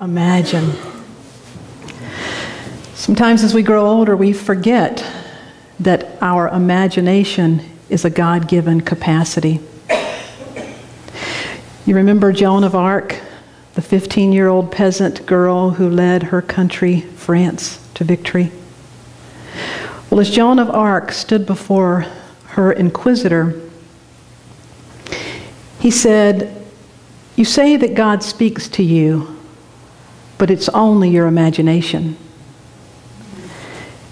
imagine. Sometimes as we grow older, we forget that our imagination is a God-given capacity. You remember Joan of Arc, the 15-year-old peasant girl who led her country, France, to victory? Well, as Joan of Arc stood before her inquisitor, he said, "You say that God speaks to you, but it's only your imagination."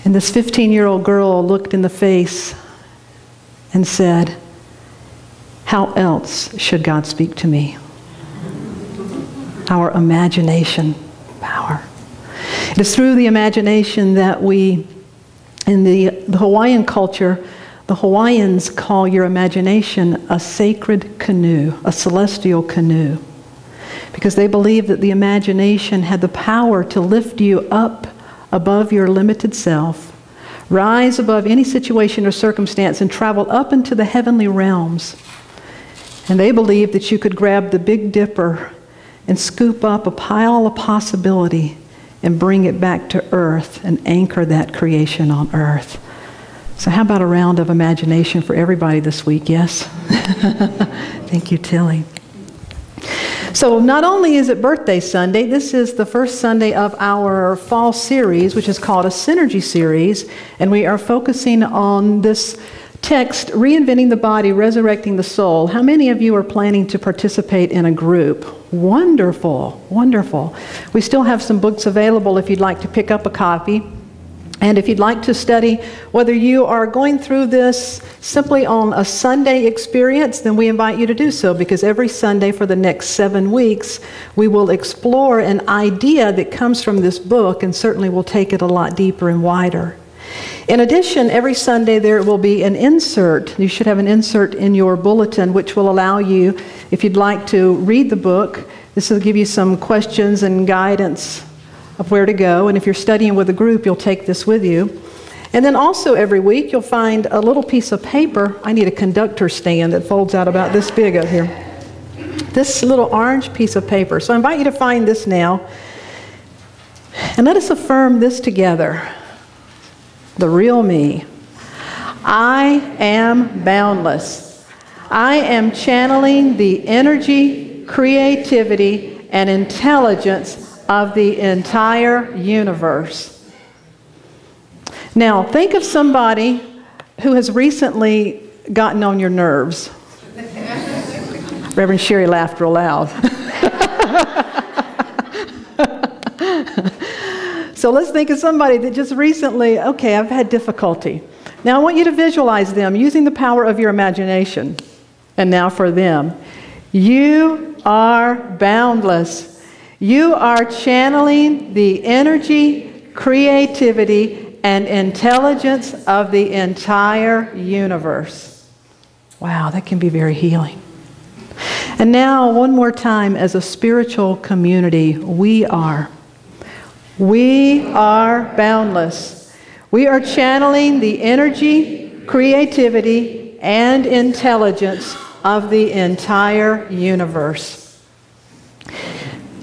And this 15-year-old girl looked in the face and said, "How else should God speak to me?" Our imagination power. It is through the imagination that we, in the Hawaiian culture, the Hawaiians call your imagination a sacred canoe, a celestial canoe, because they believe that the imagination had the power to lift you up above your limited self, rise above any situation or circumstance, and travel up into the heavenly realms. And they believed that you could grab the Big Dipper and scoop up a pile of possibility and bring it back to earth and anchor that creation on earth. So how about a round of imagination for everybody this week, yes? Thank you, Tilly. So not only is it Birthday Sunday, this is the first Sunday of our fall series, which is called a Synergy Series, and we are focusing on this text, Reinventing the Body, Resurrecting the Soul. How many of you are planning to participate in a group? Wonderful, wonderful. We still have some books available if you'd like to pick up a copy. And if you'd like to study, whether you are going through this simply on a Sunday experience, then we invite you to do so, because every Sunday for the next 7 weeks, we will explore an idea that comes from this book, and certainly we'll take it a lot deeper and wider. In addition, every Sunday there will be an insert. You should have an insert in your bulletin, which will allow you, if you'd like to read the book, this will give you some questions and guidance of where to go. And if you're studying with a group, you'll take this with you. And then also every week, you'll find a little piece of paper. I need a conductor stand that folds out about this big out here. This little orange piece of paper. So I invite you to find this now. And let us affirm this together. The real me. I am boundless. I am channeling the energy, creativity, and intelligence of the entire universe. Now, think of somebody who has recently gotten on your nerves. Reverend Sherry laughed real loud. So let's think of somebody that just recently, okay, I've had difficulty. Now I want you to visualize them using the power of your imagination. And now for them. You are boundless. You are channeling the energy, creativity, and intelligence of the entire universe. Wow, that can be very healing. And now, one more time, as a spiritual community, we are boundless. We are channeling the energy, creativity, and intelligence of the entire universe.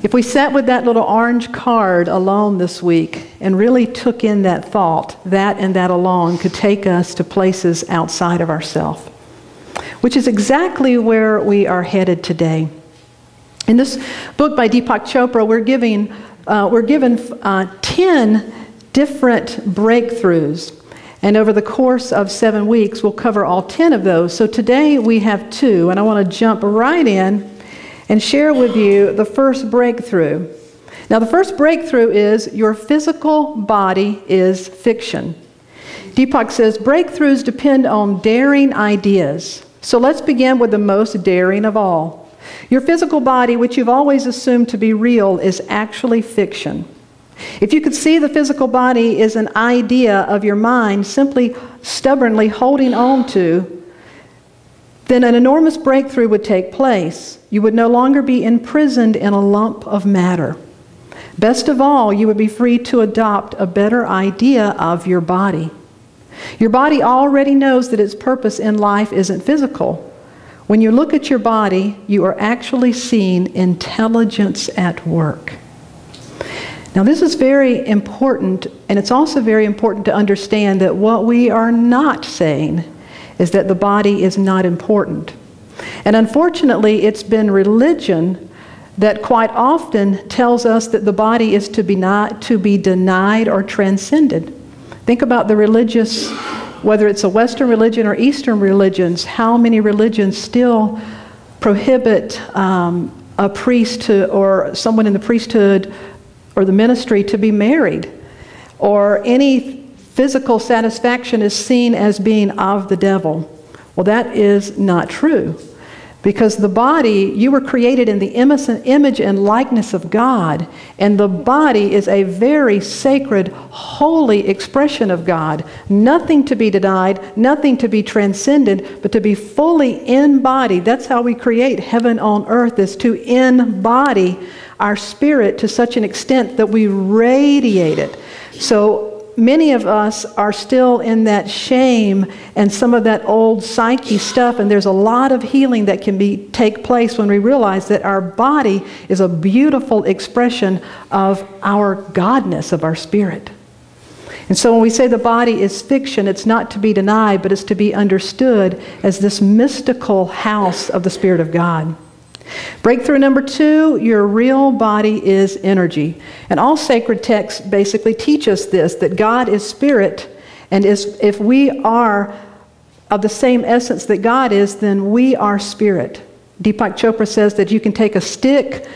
If we sat with that little orange card alone this week and really took in that thought, that and that alone could take us to places outside of ourselves, which is exactly where we are headed today. In this book by Deepak Chopra, we're given 10 different breakthroughs. And over the course of 7 weeks, we'll cover all 10 of those. So today we have 2, and I want to jump right in and share with you the first breakthrough. Now, the first breakthrough is your physical body is fiction. Deepak says breakthroughs depend on daring ideas. So let's begin with the most daring of all. Your physical body, which you've always assumed to be real, is actually fiction. If you could see the physical body is an idea of your mind simply stubbornly holding on to, then an enormous breakthrough would take place. You would no longer be imprisoned in a lump of matter. Best of all, you would be free to adopt a better idea of your body. Your body already knows that its purpose in life isn't physical. When you look at your body, you are actually seeing intelligence at work. Now this is very important, and it's also very important to understand that what we are not saying is that the body is not important. And unfortunately, it's been religion that quite often tells us that the body is to be denied or transcended. Think about the religious, whether it's a Western religion or Eastern religions, how many religions still prohibit a priest or someone in the priesthood or the ministry to be married, or any physical satisfaction is seen as being of the devil. Well, that is not true, because the body, you were created in the image and likeness of God, and the body is a very sacred, holy expression of God. Nothing to be denied, nothing to be transcended, but to be fully embodied. That's how we create heaven on earth, is to embody our spirit to such an extent that we radiate it. So many of us are still in that shame and some of that old psyche stuff, and there's a lot of healing that can take place when we realize that our body is a beautiful expression of our godness, of our spirit. And so when we say the body is fiction, it's not to be denied, but it's to be understood as this mystical house of the Spirit of God. Breakthrough number 2, your real body is energy. And all sacred texts basically teach us this, that God is spirit, and if we are of the same essence that God is, then we are spirit. Deepak Chopra says that you can take a stick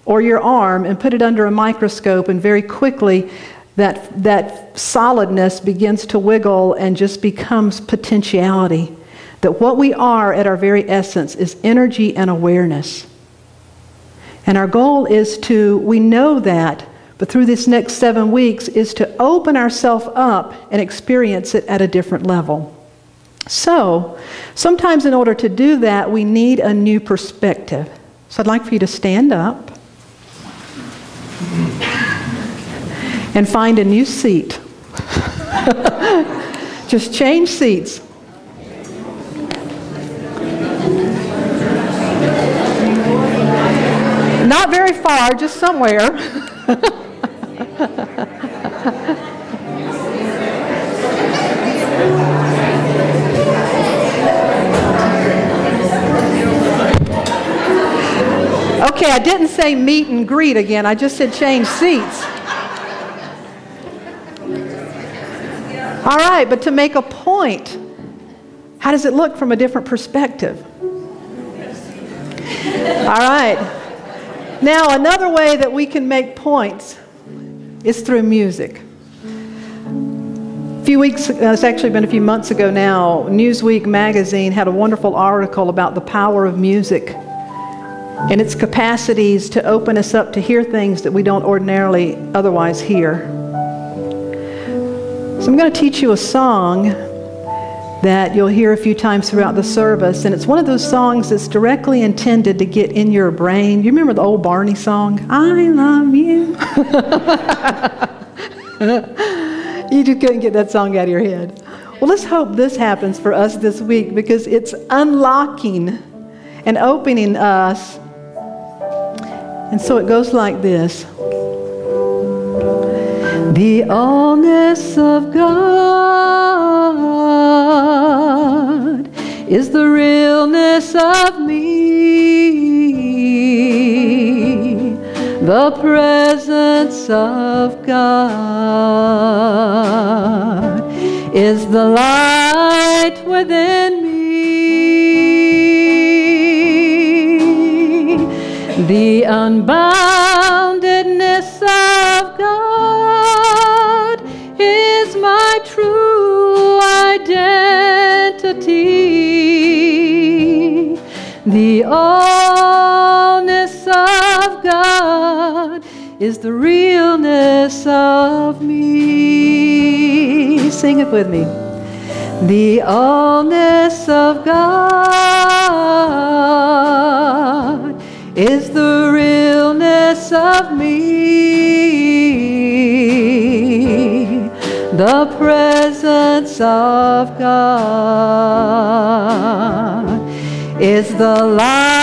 or your arm and put it under a microscope, and very quickly that solidness begins to wiggle and just becomes potentiality. That what we are at our very essence is energy and awareness. And our goal is we know that, but through this next 7 weeks, is to open ourselves up and experience it at a different level. So, sometimes in order to do that, we need a new perspective. So I'd like for you to stand up and find a new seat. Just change seats. Not very far, just somewhere. Okay, I didn't say meet and greet again. I just said change seats. All right, but to make a point, how does it look from a different perspective? All right. Now, another way that we can make points is through music. A few weeks, it's actually been a few months ago now, Newsweek magazine had a wonderful article about the power of music and its capacities to open us up to hear things that we don't ordinarily otherwise hear. So I'm going to teach you a song that you'll hear a few times throughout the service, and it's one of those songs that's directly intended to get in your brain. You remember the old Barney song, I love you? You just couldn't get that song out of your head. Well, let's hope this happens for us this week, because it's unlocking and opening us. And so it goes like this. The allness of God is the realness of me. The presence of God is the light within me. The unboundedness of God is my true identity. The allness of God is the realness of me. Sing it with me. The allness of God is the realness of me. The presence of God is the light